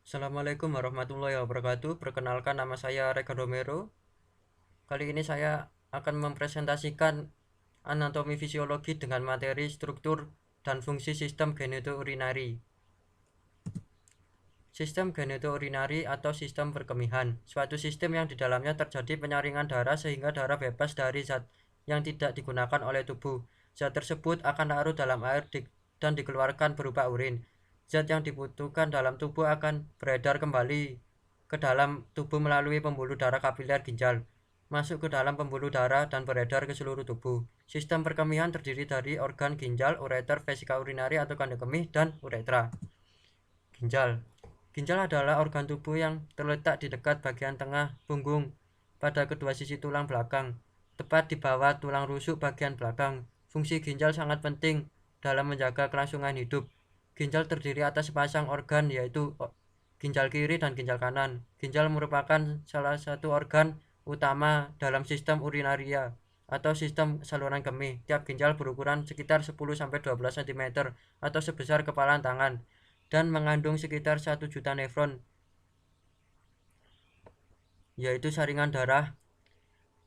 Assalamualaikum warahmatullahi wabarakatuh. Perkenalkan, nama saya Reka Romero. Kali ini saya akan mempresentasikan anatomi fisiologi dengan materi struktur dan fungsi sistem genitourinari. Sistem genitourinari atau sistem perkemihan, suatu sistem yang di dalamnya terjadi penyaringan darah sehingga darah bebas dari zat yang tidak digunakan oleh tubuh. Zat tersebut akan larut dalam air dan dikeluarkan berupa urin. Zat yang dibutuhkan dalam tubuh akan beredar kembali ke dalam tubuh melalui pembuluh darah kapiler ginjal, masuk ke dalam pembuluh darah dan beredar ke seluruh tubuh. Sistem perkemihan terdiri dari organ ginjal, ureter, vesika urinari atau kandung kemih, dan uretra. Ginjal. Ginjal adalah organ tubuh yang terletak di dekat bagian tengah punggung pada kedua sisi tulang belakang, tepat di bawah tulang rusuk bagian belakang. Fungsi ginjal sangat penting dalam menjaga kelangsungan hidup. Ginjal terdiri atas sepasang organ, yaitu ginjal kiri dan ginjal kanan. Ginjal merupakan salah satu organ utama dalam sistem urinaria atau sistem saluran kemih. Tiap ginjal berukuran sekitar 10-12 cm atau sebesar kepalan tangan dan mengandung sekitar 1 juta nefron, yaitu saringan darah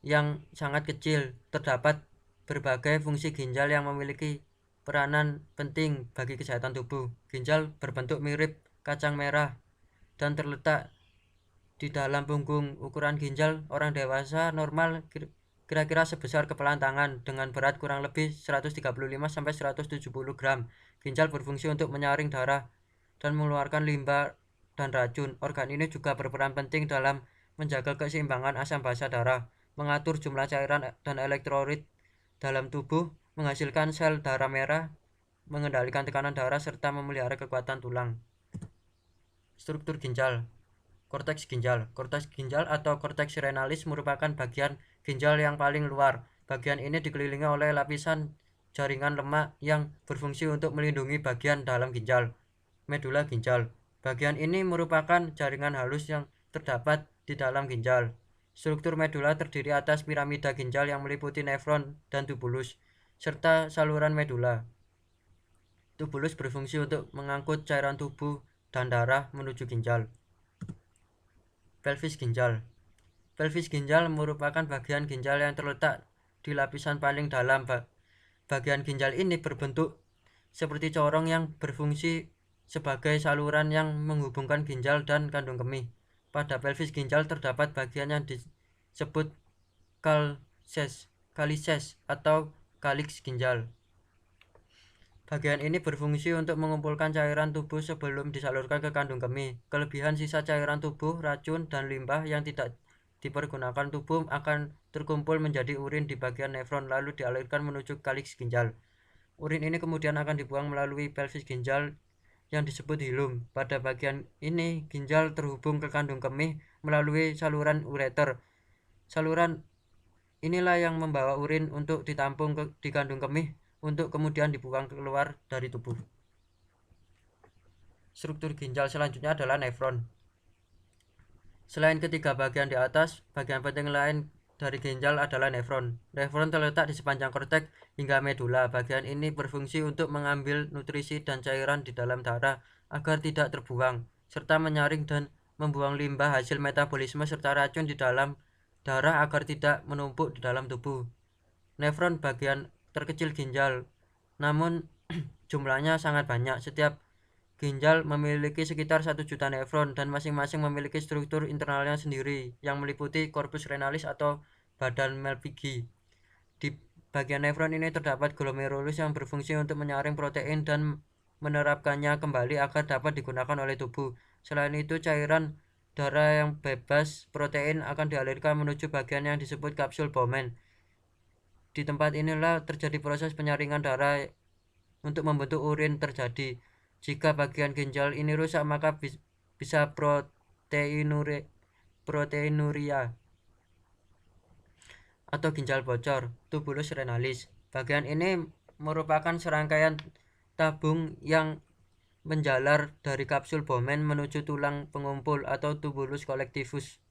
yang sangat kecil. Terdapat berbagai fungsi ginjal yang memiliki peranan penting bagi kesehatan tubuh. Ginjal berbentuk mirip kacang merah dan terletak di dalam punggung. Ukuran ginjal orang dewasa normal kira-kira sebesar kepalan tangan dengan berat kurang lebih 135-170 gram. Ginjal berfungsi untuk menyaring darah dan mengeluarkan limbah dan racun. Organ ini juga berperan penting dalam menjaga keseimbangan asam basa darah, mengatur jumlah cairan dan elektrolit dalam tubuh, menghasilkan sel darah merah, mengendalikan tekanan darah, serta memelihara kekuatan tulang. Struktur ginjal. Korteks ginjal. Korteks ginjal atau korteks renalis merupakan bagian ginjal yang paling luar. Bagian ini dikelilingi oleh lapisan jaringan lemak yang berfungsi untuk melindungi bagian dalam ginjal. Medula ginjal. Bagian ini merupakan jaringan halus yang terdapat di dalam ginjal. Struktur medula terdiri atas piramida ginjal yang meliputi nefron dan tubulus, serta saluran medula. Tubulus berfungsi untuk mengangkut cairan tubuh dan darah menuju ginjal. Pelvis ginjal. Pelvis ginjal merupakan bagian ginjal yang terletak di lapisan paling dalam. Bagian ginjal ini berbentuk seperti corong yang berfungsi sebagai saluran yang menghubungkan ginjal dan kandung kemih. Pada pelvis ginjal terdapat bagian yang disebut kalises atau kaliks ginjal. Bagian ini berfungsi untuk mengumpulkan cairan tubuh sebelum disalurkan ke kandung kemih. Kelebihan sisa cairan tubuh, racun, dan limbah yang tidak dipergunakan tubuh akan terkumpul menjadi urin di bagian nefron lalu dialirkan menuju kaliks ginjal. Urin ini kemudian akan dibuang melalui pelvis ginjal yang disebut hilum. Pada bagian ini ginjal terhubung ke kandung kemih melalui saluran ureter. Saluran inilah yang membawa urin untuk ditampung di kandung kemih untuk kemudian dibuang keluar dari tubuh. Struktur ginjal selanjutnya adalah nefron. Selain ketiga bagian di atas, bagian penting lain dari ginjal adalah nefron. Nefron terletak di sepanjang korteks hingga medula. Bagian ini berfungsi untuk mengambil nutrisi dan cairan di dalam darah agar tidak terbuang, serta menyaring dan membuang limbah hasil metabolisme serta racun di dalam darah agar tidak menumpuk di dalam tubuh. Nefron bagian terkecil ginjal, namun jumlahnya sangat banyak. Setiap ginjal memiliki sekitar 1 juta nefron dan masing-masing memiliki struktur internalnya sendiri yang meliputi korpus renalis atau badan Malpighi. Di bagian nefron ini terdapat glomerulus yang berfungsi untuk menyaring protein dan menerapkannya kembali agar dapat digunakan oleh tubuh. Selain itu, cairan darah yang bebas protein akan dialirkan menuju bagian yang disebut kapsul Bowman. Di tempat inilah terjadi proses penyaringan darah untuk membentuk urin terjadi. Jika bagian ginjal ini rusak, maka bisa proteinuria atau ginjal bocor, tubulus renalis. Bagian ini merupakan serangkaian tabung yang menjalar dari kapsul Bowman menuju tulang pengumpul atau tubulus collectivus.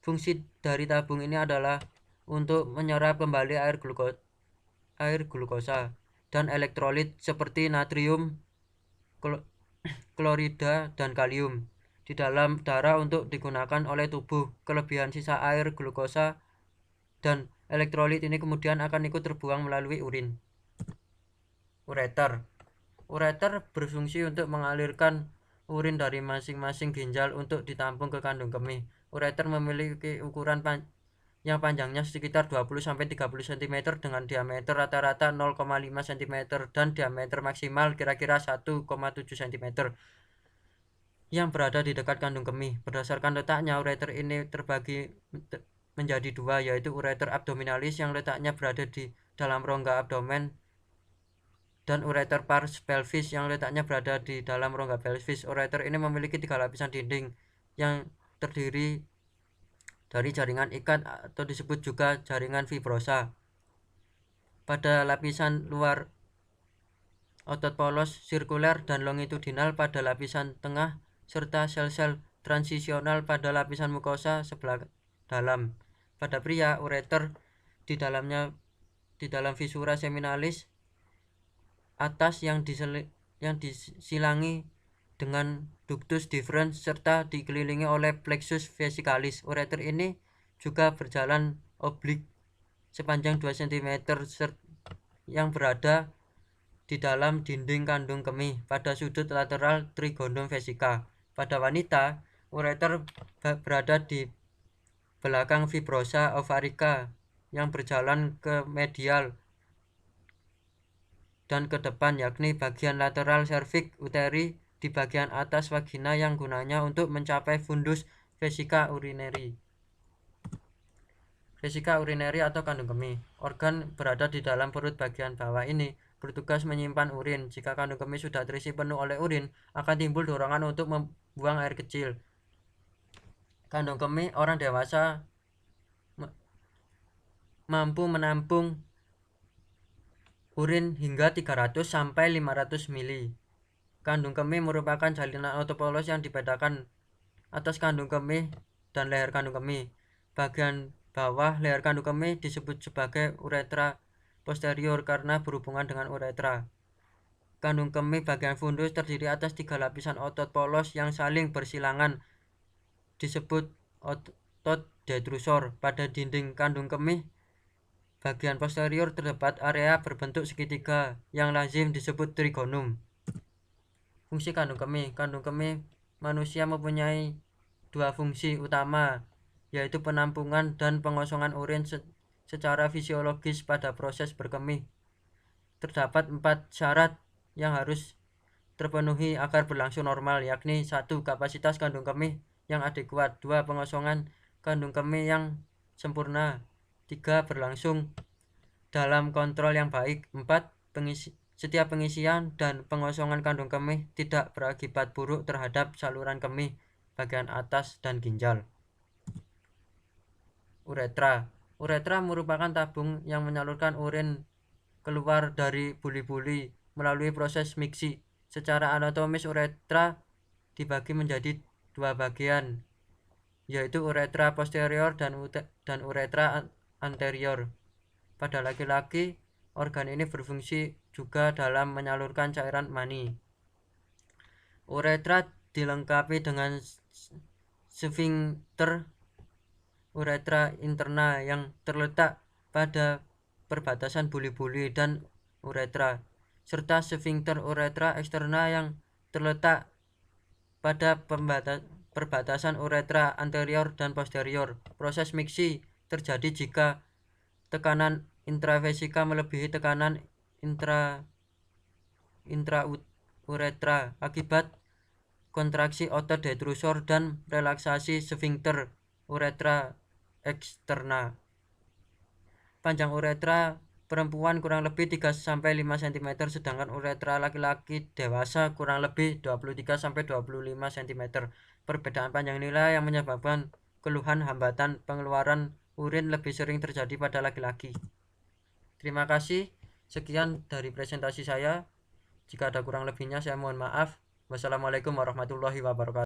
Fungsi dari tabung ini adalah untuk menyerap kembali air glukosa dan elektrolit seperti natrium klorida, dan kalium di dalam darah untuk digunakan oleh tubuh. Kelebihan sisa air, glukosa, dan elektrolit ini kemudian akan ikut terbuang melalui urin. Ureter. Ureter berfungsi untuk mengalirkan urin dari masing-masing ginjal untuk ditampung ke kandung kemih. Ureter memiliki ukuran yang panjangnya sekitar 20-30 cm dengan diameter rata-rata 0,5 cm dan diameter maksimal kira-kira 1,7 cm yang berada di dekat kandung kemih. Berdasarkan letaknya, ureter ini terbagi menjadi dua, yaitu ureter abdominalis yang letaknya berada di dalam rongga abdomen dan ureter pars pelvis yang letaknya berada di dalam rongga pelvis. Ureter ini memiliki 3 lapisan dinding yang terdiri dari jaringan ikat atau disebut juga jaringan fibrosa. Pada lapisan luar otot polos sirkuler dan longitudinal pada lapisan tengah serta sel-sel transisional pada lapisan mukosa sebelah dalam. Pada pria, ureter di dalam visura seminalis atas yang disilangi dengan ductus deferens serta dikelilingi oleh plexus vesicalis. Ureter ini juga berjalan oblik sepanjang 2 cm yang berada di dalam dinding kandung kemih pada sudut lateral trigonum vesica. Pada wanita, ureter berada di belakang fibrosa ovarica yang berjalan ke medial dan ke depan, yakni bagian lateral cervix uteri di bagian atas vagina yang gunanya untuk mencapai fundus vesica urinary. Vesika urinary atau kandung kemih. Organ berada di dalam perut bagian bawah ini bertugas menyimpan urin. Jika kandung kemih sudah terisi penuh oleh urin, akan timbul dorongan untuk membuang air kecil. Kandung kemih orang dewasa mampu menampung urin hingga 300 sampai 500 ml. Kandung kemih merupakan salinan autopolos yang dibedakan atas kandung kemih dan leher kandung kemih. Bagian bawah leher kandung kemih disebut sebagai uretra posterior karena berhubungan dengan uretra. Kandung kemih bagian fundus terdiri atas 3 lapisan otot polos yang saling bersilangan disebut otot detrusor. Pada dinding kandung kemih bagian posterior terdapat area berbentuk segitiga yang lazim disebut trigonum. Fungsi kandung kemih. Kandung kemih manusia mempunyai 2 fungsi utama, yaitu penampungan dan pengosongan urin secara fisiologis pada proses berkemih. Terdapat 4 syarat yang harus terpenuhi agar berlangsung normal, yakni 1. Kapasitas kandung kemih yang adekuat, 2. Pengosongan kandung kemih yang sempurna, 3. Berlangsung dalam kontrol yang baik, 4. Setiap pengisian dan pengosongan kandung kemih tidak berakibat buruk terhadap saluran kemih bagian atas dan ginjal. Uretra. Uretra merupakan tabung yang menyalurkan urin keluar dari buli-buli melalui proses miksi. Secara anatomis uretra dibagi menjadi 2 bagian, yaitu uretra posterior dan uretra anterior. Pada laki-laki, organ ini berfungsi juga dalam menyalurkan cairan mani. Uretra dilengkapi dengan sfinkter uretra interna yang terletak pada perbatasan buli-buli dan uretra, serta sfinkter uretra eksterna yang terletak pada perbatasan uretra anterior dan posterior. Proses miksi terjadi jika tekanan intravesika melebihi tekanan intrauretra akibat kontraksi otot detrusor dan relaksasi sfinkter uretra eksterna. Panjang uretra perempuan kurang lebih 3-5 cm, sedangkan uretra laki-laki dewasa kurang lebih 23-25 cm. Perbedaan panjang inilah yang menyebabkan keluhan hambatan pengeluaran urin lebih sering terjadi pada laki-laki. Terima kasih. Sekian dari presentasi saya. Jika ada kurang lebihnya saya mohon maaf. Wassalamualaikum warahmatullahi wabarakatuh.